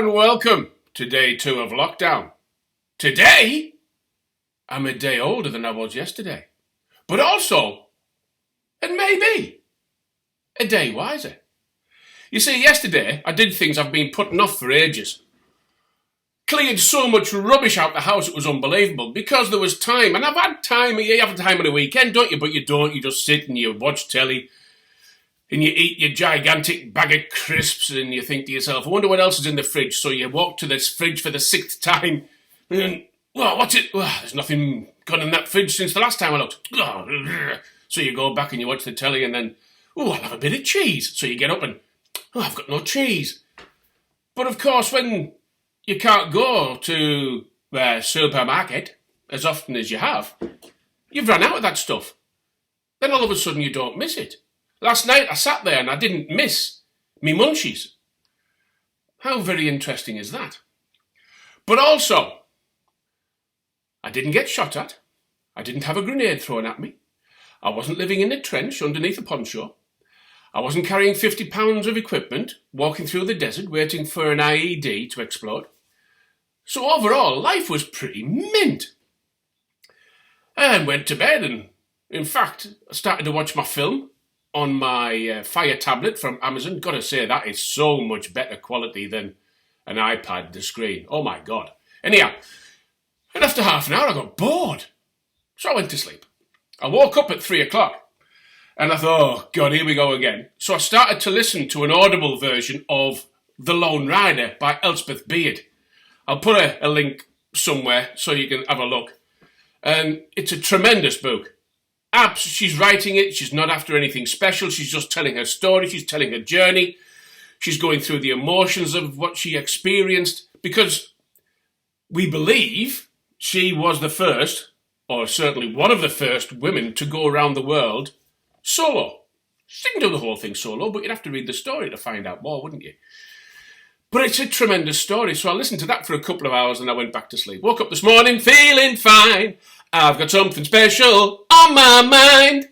and welcome to day 2 of lockdown. Today, I'm a day older than I was yesterday, but also, and maybe, a day wiser. You see, yesterday I did things I've been putting off for ages. Cleared so much rubbish out the house it was unbelievable because there was time, and I've had time. You have time on the weekend, don't you? But you don't. You just sit and you watch telly and you eat your gigantic bag of crisps and you think to yourself, I wonder what else is in the fridge. So you walk to this fridge for the 6th time and, well, what's it? Well, there's nothing gone in that fridge since the last time I looked. So you go back and you watch the telly and then, I'll have a bit of cheese. So you get up and, I've got no cheese. But of course, when you can't go to the supermarket as often as you have, you've run out of that stuff. Then all of a sudden you don't miss it. Last night I sat there and I didn't miss me munchies. How very interesting is that? But also, I didn't get shot at. I didn't have a grenade thrown at me. I wasn't living in a trench underneath a poncho. I wasn't carrying 50 pounds of equipment, walking through the desert waiting for an IED to explode. So overall, life was pretty mint. And went to bed and, in fact, I started to watch my film on my Fire tablet from Amazon. Gotta say, that is so much better quality than an iPad, the screen. Oh my God. Anyhow, and after half an hour I got bored. So I went to sleep. I woke up at 3 o'clock and I thought, oh God, here we go again. So I started to listen to an audible version of The Lone Rider by Elspeth Beard. I'll put a link somewhere so you can have a look. And it's a tremendous book. She's writing it. She's not after anything special. She's just telling her story. She's telling her journey. She's going through the emotions of what she experienced because we believe she was the first, or certainly one of the first women to go around the world solo. She didn't do the whole thing solo, but you'd have to read the story to find out more, wouldn't you? But it's a tremendous story. So I listened to that for a couple of hours and I went back to sleep. Woke up this morning feeling fine. I've got something special on my mind.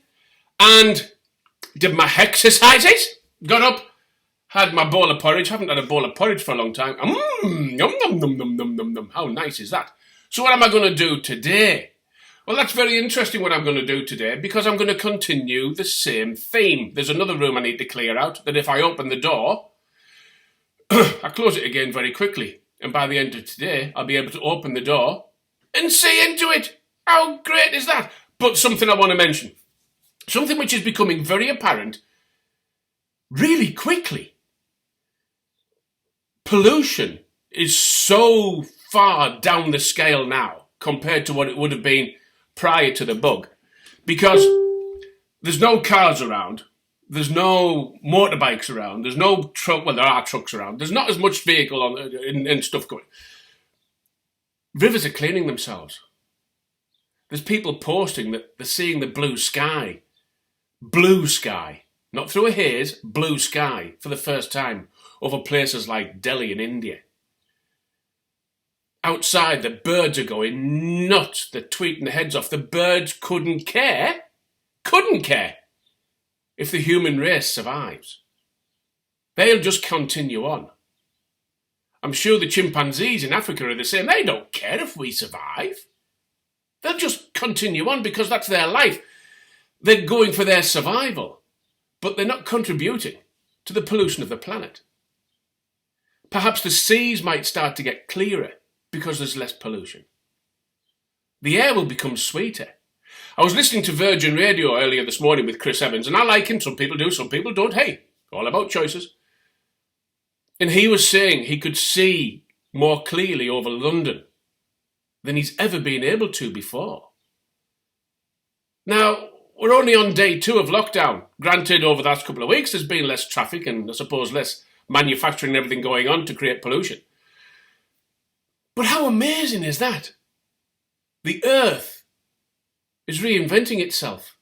And did my exercises. Got up. Had my bowl of porridge. Haven't had a bowl of porridge for a long time. Yum, yum, yum, yum, yum, yum, yum. How nice is that? So what am I going to do today? Well, that's very interesting what I'm going to do today because I'm going to continue the same theme. There's another room I need to clear out that if I open the door, I close it again very quickly. And by the end of today, I'll be able to open the door and see into it. How great is that? But something I want to mention. Something which is becoming very apparent really quickly. Pollution is so far down the scale now compared to what it would have been prior to the bug. Because there's no cars around. There's no motorbikes around. There's no truck. Well, there are trucks around. There's not as much vehicle on and stuff going. Rivers are cleaning themselves. There's people posting that they're seeing the blue sky. Blue sky. Not through a haze, blue sky for the first time over places like Delhi in India. Outside, the birds are going nuts. They're tweeting their heads off. The birds couldn't care if the human race survives. They'll just continue on. I'm sure the chimpanzees in Africa are the same. They don't care if we survive. They'll just continue on because that's their life. They're going for their survival, but they're not contributing to the pollution of the planet. Perhaps the seas might start to get clearer because there's less pollution. The air will become sweeter. I was listening to Virgin Radio earlier this morning with Chris Evans, and I like him. Some people do, some people don't. Hey, all about choices. And he was saying he could see more clearly over London than he's ever been able to before. Now, we're only on day 2 of lockdown. Granted, over the last couple of weeks, there's been less traffic and I suppose less manufacturing and everything going on to create pollution. But how amazing is that? The Earth is reinventing itself.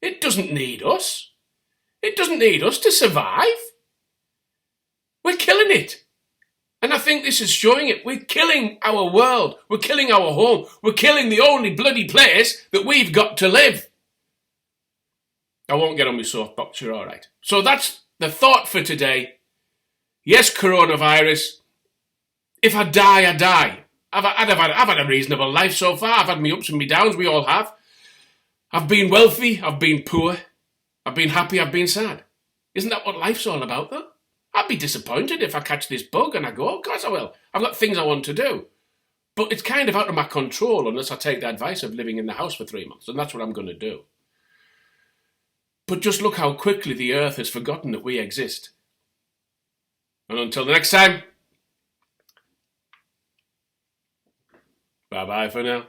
It doesn't need us. It doesn't need us to survive. We're killing it. And I think this is showing it. We're killing our world. We're killing our home. We're killing the only bloody place that we've got to live. I won't get on my soapbox, you're all right. So that's the thought for today. Yes, coronavirus. If I die, I die. I've had a reasonable life so far. I've had my ups and my downs. We all have. I've been wealthy. I've been poor. I've been happy. I've been sad. Isn't that what life's all about, though? I'd be disappointed if I catch this bug and I go, of course I will. I've got things I want to do. But it's kind of out of my control unless I take the advice of living in the house for 3 months. And that's what I'm going to do. But just look how quickly the earth has forgotten that we exist. And until the next time, bye-bye for now.